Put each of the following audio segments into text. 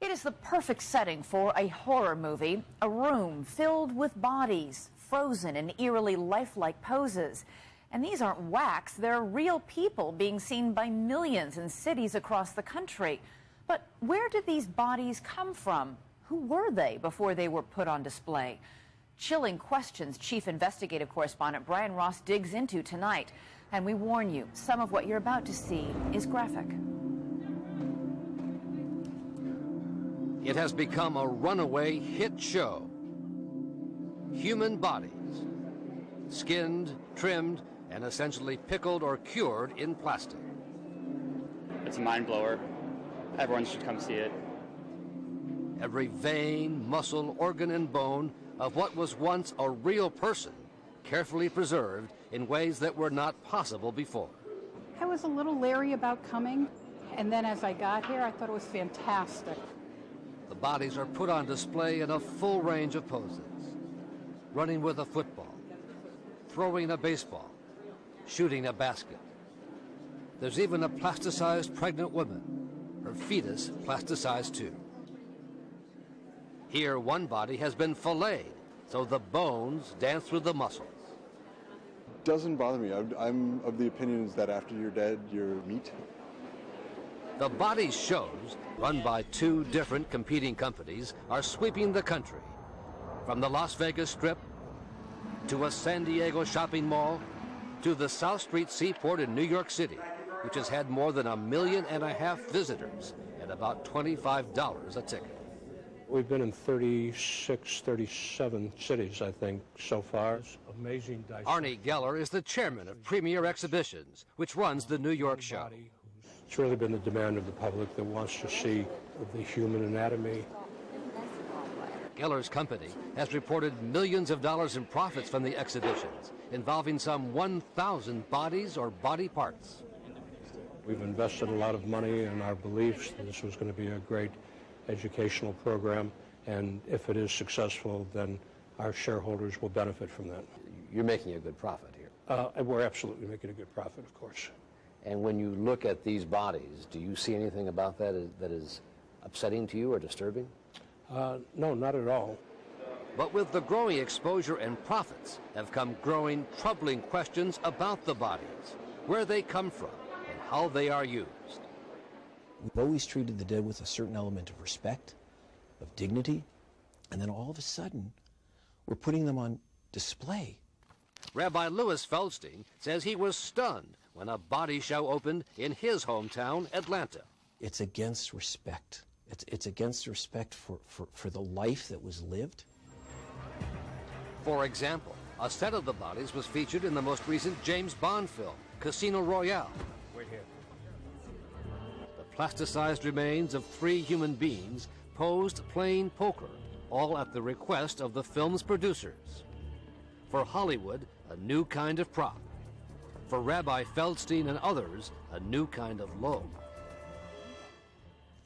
It is the perfect setting for a horror movie, a room filled with bodies, frozen in eerily lifelike poses. And these aren't wax, they're real people being seen by millions in cities across the country. But where did these bodies come from? Who were they before they were put on display? Chilling questions Chief Investigative Correspondent Brian Ross digs into tonight. And we warn you, some of what you're about to see is graphic. It has become a runaway hit show. Human bodies, skinned, trimmed, and essentially pickled or cured in plastic. It's a mind blower. Everyone should come see it. Every vein, muscle, organ, and bone of what was once a real person, carefully preserved in ways that were not possible before. I was a little leery about coming, and then as I got here, I thought it was fantastic. The bodies are put on display in a full range of poses. Running with a football, throwing a baseball, shooting a basket. There's even a plasticized pregnant woman, her fetus plasticized too. Here, one body has been filleted, so the bones dance through the muscles. Doesn't bother me. I'm of the opinions that after you're dead, you're meat. The body shows, run by two different competing companies, are sweeping the country. From the Las Vegas Strip, to a San Diego shopping mall, to the South Street Seaport in New York City, which has had more than 1.5 million visitors at about $25 a ticket. We've been in 36, 37 cities, I think, so far. It's amazing. Arnie Geller is the chairman of Premier Exhibitions, which runs the New York show. It's really been the demand of the public that wants to see the human anatomy. Geller's company has reported millions of dollars in profits from the exhibitions, involving some 1,000 bodies or body parts. We've invested a lot of money in our beliefs that this was going to be a great educational program, and if it is successful, then our shareholders will benefit from that. You're making a good profit here. We're absolutely making a good profit, of course. And when you look at these bodies, do you see anything about that that is upsetting to you or disturbing? No, not at all. But with the growing exposure and profits have come growing, troubling questions about the bodies, where they come from, and how they are used. We've always treated the dead with a certain element of respect, of dignity, and then all of a sudden, we're putting them on display. Rabbi Louis Feldstein says he was stunned when a body show opened in his hometown, Atlanta. It's against respect. It's against respect for the life that was lived. For example, a set of the bodies was featured in the most recent James Bond film, Casino Royale. Wait here. The plasticized remains of 3 human beings posed playing poker, all at the request of the film's producers. For Hollywood, a new kind of prop. For Rabbi Feldstein and others, a new kind of lobe.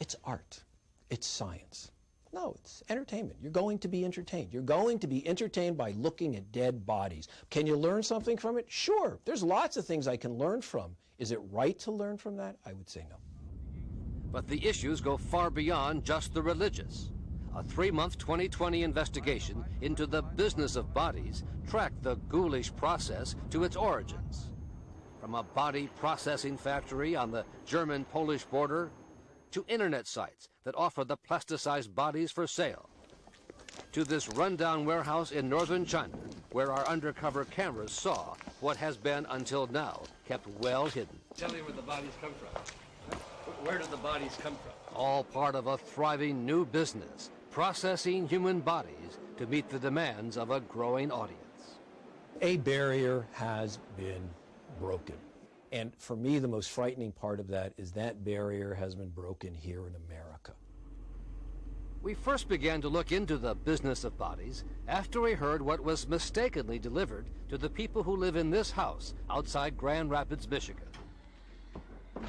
It's art. It's science. No, it's entertainment. You're going to be entertained. You're going to be entertained by looking at dead bodies. Can you learn something from it? Sure. There's lots of things I can learn from. Is it right to learn from that? I would say no. But the issues go far beyond just the religious. A 3-month 2020 investigation into the business of bodies tracked the ghoulish process to its origins. From a body processing factory on the German-Polish border to internet sites that offer the plasticized bodies for sale, to this rundown warehouse in northern China, where our undercover cameras saw what has been, until now, kept well hidden. Tell me where the bodies come from. Where do the bodies come from? All part of a thriving new business, processing human bodies to meet the demands of a growing audience. A barrier has been broken. And for me, the most frightening part of that is that barrier has been broken here in America. We first began to look into the business of bodies after we heard what was mistakenly delivered to the people who live in this house outside Grand Rapids, Michigan.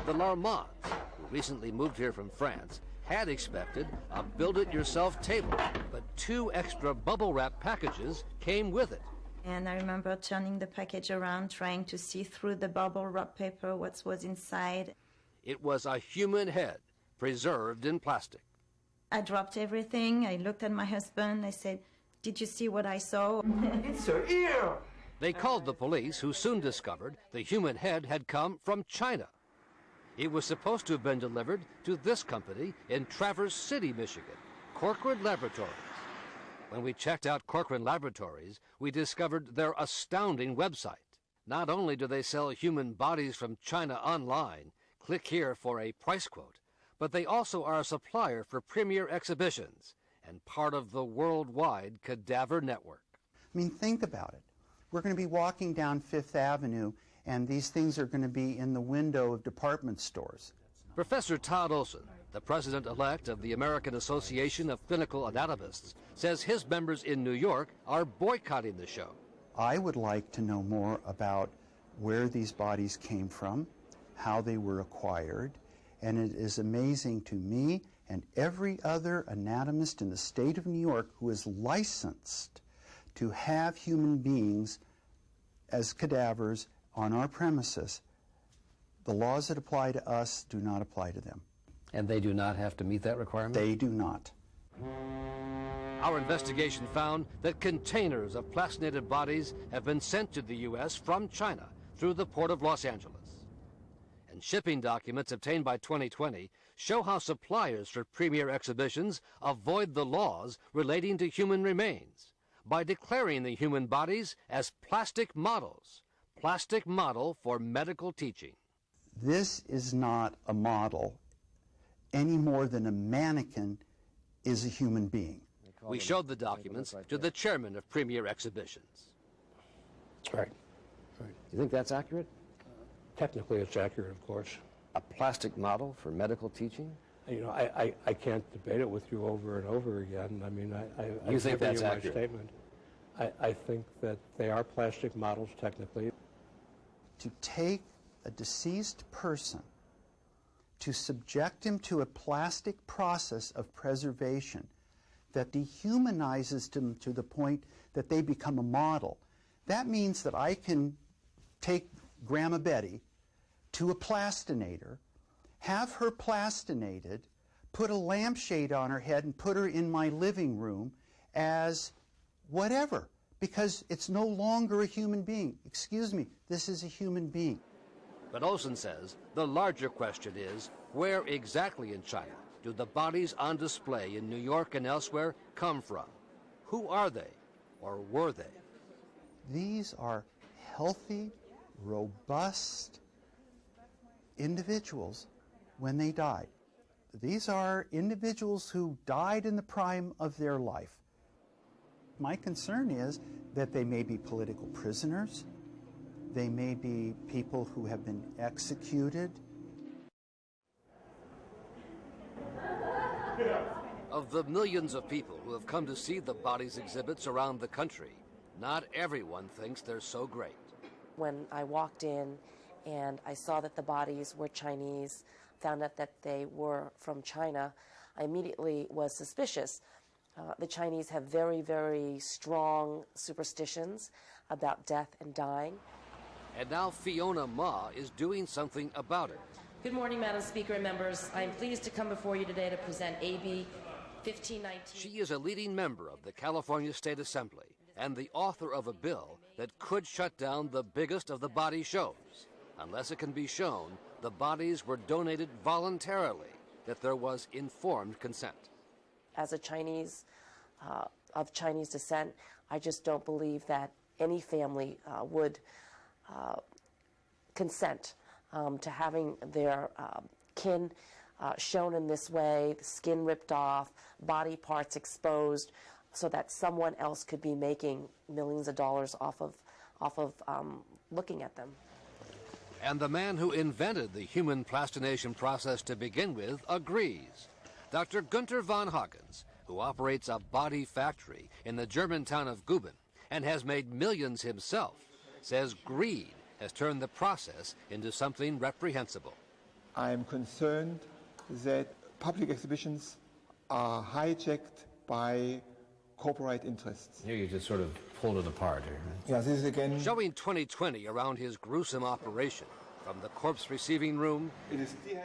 The Larmands, who recently moved here from France, had expected a build-it-yourself table, but 2 extra bubble wrap packages came with it. And I remember turning the package around, trying to see through the bubble wrap paper what was inside. It was a human head, preserved in plastic. I dropped everything. I looked at my husband. I said, "Did you see what I saw?" It's her ear! They called the police, who soon discovered the human head had come from China. It was supposed to have been delivered to this company in Traverse City, Michigan, Corcoran Laboratories. When we checked out Corcoran Laboratories, we discovered their astounding website. Not only do they sell human bodies from China online, click here for a price quote, but they also are a supplier for premier exhibitions and part of the worldwide cadaver network. I mean, think about it. We're going to be walking down Fifth Avenue, and these things are going to be in the window of department stores. Professor Todd Olson, the president-elect of the American Association of Clinical Anatomists, says his members in New York are boycotting the show. I would like to know more about where these bodies came from, how they were acquired, and it is amazing to me and every other anatomist in the state of New York who is licensed to have human beings as cadavers on our premises. The laws that apply to us do not apply to them. And they do not have to meet that requirement? They do not. Our investigation found that containers of plastinated bodies have been sent to the U.S. from China through the Port of Los Angeles. And shipping documents obtained by 2020 show how suppliers for premier exhibitions avoid the laws relating to human remains by declaring the human bodies as plastic models, plastic model for medical teaching. This is not a model any more than a mannequin is a human being. We showed the documents to the chairman of premier exhibitions. Right. Do you think that's accurate? Technically, it's accurate, of course. A plastic model for medical teaching? You know, I can't debate it with you over and over again. I mean, You think that's my accurate? Statement. I think that they are plastic models technically. To take a deceased person, to subject him to a plastic process of preservation that dehumanizes them to the point that they become a model, that means that I can take Grandma Betty to a plastinator, have her plastinated, put a lampshade on her head and put her in my living room as whatever, because it's no longer a human being. Excuse me, this is a human being. But Olson says the larger question is, where exactly in China do the bodies on display in New York and elsewhere come from? Who are they, or were they? These are healthy, robust individuals when they died. These are individuals who died in the prime of their life. My concern is that they may be political prisoners, they may be people who have been executed. Of the millions of people who have come to see the bodies exhibits around the country, not everyone thinks they're so great. When I walked in and I saw that the bodies were Chinese, found out that they were from China, I immediately was suspicious. The Chinese have very, very strong superstitions about death and dying. And now Fiona Ma is doing something about it. Good morning, Madam Speaker and members. I am pleased to come before you today to present AB 1519. She is a leading member of the California State Assembly and the author of a bill that could shut down the biggest of the body shows, unless it can be shown the bodies were donated voluntarily, that there was informed consent. As a Chinese, of Chinese descent, I just don't believe that any family would consent to having their kin shown in this way, the skin ripped off, body parts exposed, so that someone else could be making millions of dollars off of looking at them. And the man who invented the human plastination process to begin with agrees. Dr. Günther von Hagens, who operates a body factory in the German town of Guben and has made millions himself, says greed has turned the process into something reprehensible. I am concerned that public exhibitions are hijacked by corporate interests. Here you just sort of pulled it apart here. Yeah, this is again... Showing 2020 around his gruesome operation, From the corpse receiving room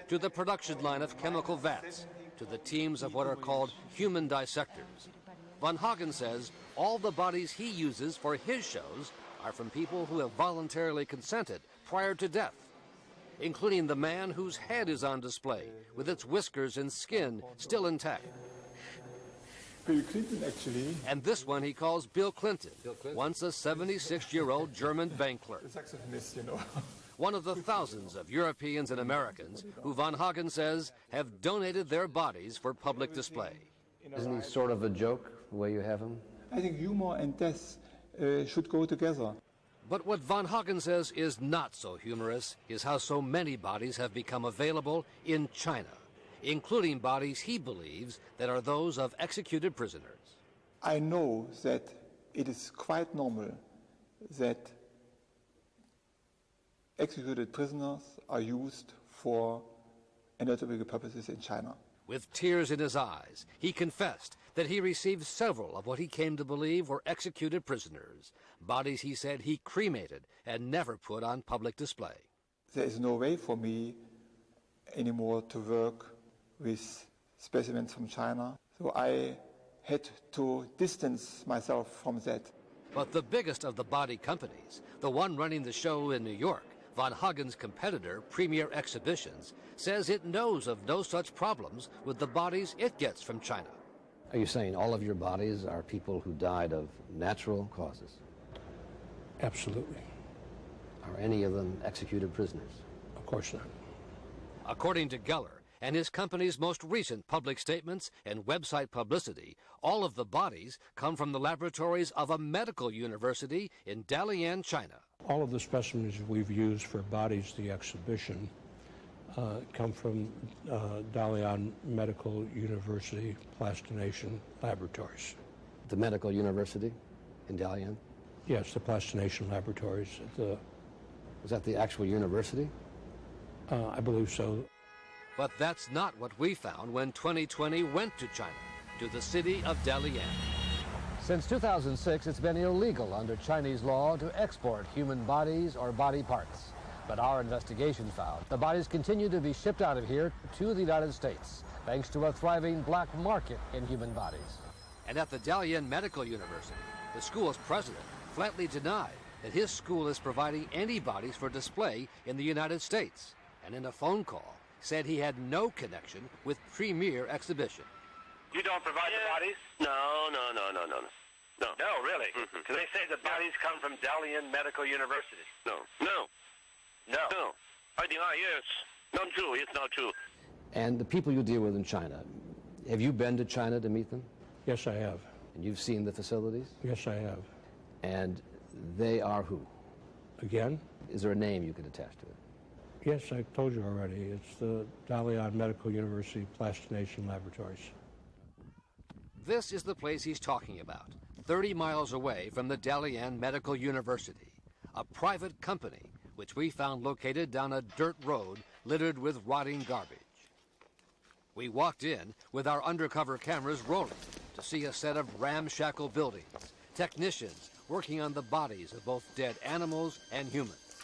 to the production line of chemical vats to the teams of what are called human dissectors. Van Hagen says all the bodies he uses for his shows are from people who have voluntarily consented prior to death, including the man whose head is on display with its whiskers and skin still intact. Bill Clinton, actually. And this one he calls Bill Clinton, once a 76-year-old German bank clerk. Saxophonist, you know. One of the thousands of Europeans and Americans who Van Hagen says have donated their bodies for public display. Isn't he sort of a joke, the way you have him? I think humor and death should go together. But what Van Hagen says is not so humorous is how so many bodies have become available in China, including bodies he believes that are those of executed prisoners. I know that it is quite normal that executed prisoners are used for anatomical purposes in China. With tears in his eyes, he confessed that he received several of what he came to believe were executed prisoners, bodies he said he cremated and never put on public display. There is no way for me anymore to work with specimens from China, so I had to distance myself from that. But the biggest of the body companies, the one running the show in New York, Van Hagen's competitor, Premier Exhibitions, says it knows of no such problems with the bodies it gets from China. Are you saying all of your bodies are people who died of natural causes? Absolutely. Are any of them executed prisoners? Of course not. According to Geller and his company's most recent public statements and website publicity, all of the bodies come from the laboratories of a medical university in Dalian, China. All of the specimens we've used for Bodies the exhibition come from Dalian Medical University Plastination Laboratories. The Medical University in Dalian? Yes, the Plastination Laboratories. Was that the actual university? I believe so. But that's not what we found when 2020 went to China, to the city of Dalian. Since 2006, it's been illegal under Chinese law to export human bodies or body parts. But our investigation found the bodies continue to be shipped out of here to the United States, thanks to a thriving black market in human bodies. And at the Dalian Medical University, the school's president flatly denied that his school is providing any bodies for display in the United States, and in a phone call said he had no connection with Premier Exhibition. You don't provide the bodies? No, really? Because they say the bodies come from Dalian Medical University. No. I deny, yes. Not true, it's not true. And the people you deal with in China, have you been to China to meet them? Yes, I have. And you've seen the facilities? Yes, I have. And they are who? Again? Is there a name you could attach to it? Yes, I told you already. It's the Dalian Medical University Plastination Laboratories. This is the place he's talking about, 30 miles away from the Dalian Medical University, a private company which we found located down a dirt road littered with rotting garbage. We walked in with our undercover cameras rolling to see a set of ramshackle buildings, technicians working on the bodies of both dead animals and humans.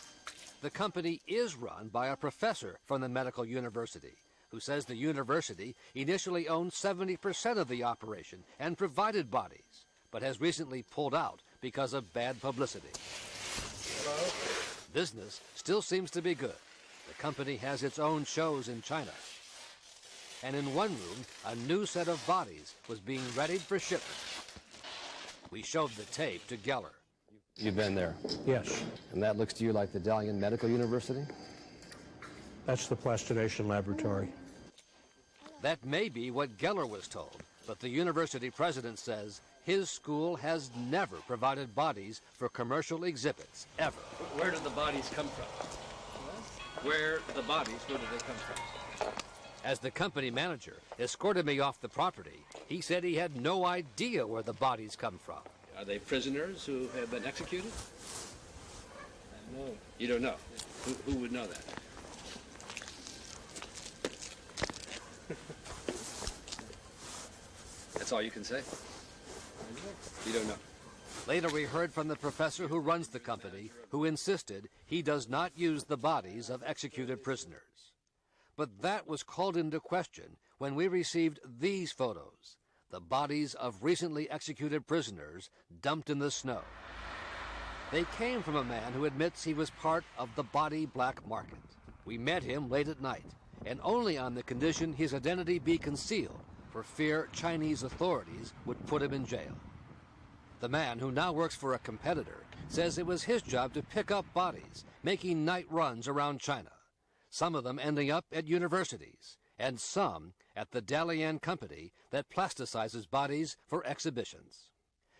The company is run by a professor from the medical university who says the university initially owned 70% of the operation and provided bodies, but has recently pulled out because of bad publicity. Hello? Business still seems to be good. The company has its own shows in China. And in one room, a new set of bodies was being readied for shipment. We showed the tape to Geller. You've been there? Yes. And that looks to you like the Dalian Medical University? That's the Plastination Laboratory. That may be what Geller was told, but the university president says his school has never provided bodies for commercial exhibits, ever. Where do the bodies come from? Where do they come from? As the company manager escorted me off the property, he said he had no idea where the bodies come from. Are they prisoners who have been executed? No. You don't know? Who would know that? That's all you can say? You don't know? Later we heard from the professor who runs the company, who insisted he does not use the bodies of executed prisoners. But that was called into question when we received these photos, the bodies of recently executed prisoners dumped in the snow. They came from a man who admits he was part of the body black market. We met him late at night, and only on the condition his identity be concealed for fear Chinese authorities would put him in jail. The man, who now works for a competitor, says it was his job to pick up bodies, making night runs around China, some of them ending up at universities, and some at the Dalian company that plasticizes bodies for exhibitions.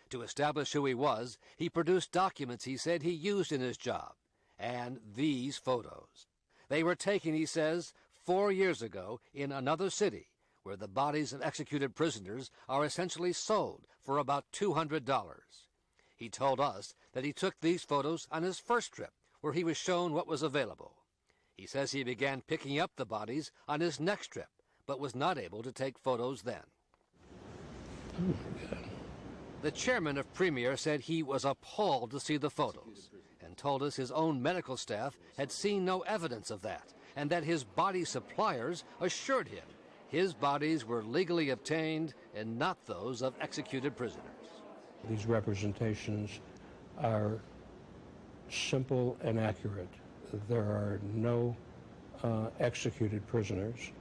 To establish who he was, he produced documents he said he used in his job, and these photos. They were taken, he says, 4 years ago in another city, where the bodies of executed prisoners are essentially sold for about $200. He told us that he took these photos on his first trip, where he was shown what was available. He says he began picking up the bodies on his next trip, but was not able to take photos then. Oh my God. The chairman of Premier said he was appalled to see the photos, and told us his own medical staff had seen no evidence of that, and that his body suppliers assured him his bodies were legally obtained and not those of executed prisoners. These representations are simple and accurate. There are no executed prisoners.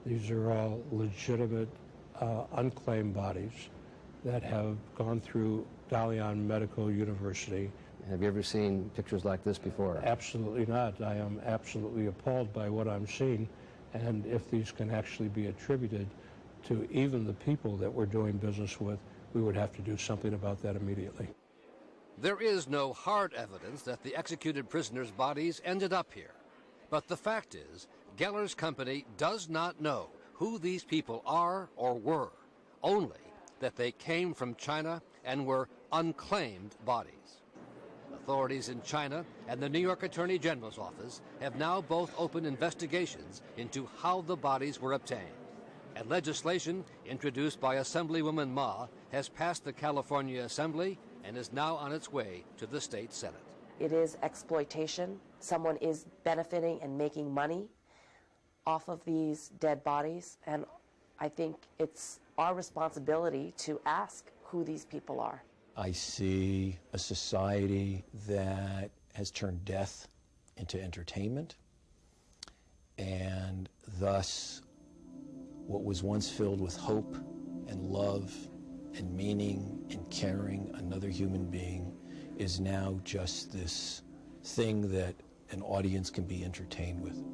These are all legitimate, unclaimed bodies that have gone through Dalian Medical University. Have you ever seen pictures like this before? Absolutely not. I am absolutely appalled by what I'm seeing, and if these can actually be attributed to even the people that we're doing business with, we would have to do something about that immediately. There is no hard evidence that the executed prisoners' bodies ended up here. But the fact is, Geller's company does not know who these people are or were, only that they came from China and were unclaimed bodies. Authorities in China and the New York Attorney General's office have now both opened investigations into how the bodies were obtained. And legislation introduced by Assemblywoman Ma has passed the California Assembly and is now on its way to the state Senate. It is exploitation. Someone is benefiting and making money off of these dead bodies, and I think it's our responsibility to ask who these people are. I see a society that has turned death into entertainment, and thus what was once filled with hope and love and meaning and caring another human being is now just this thing that an audience can be entertained with.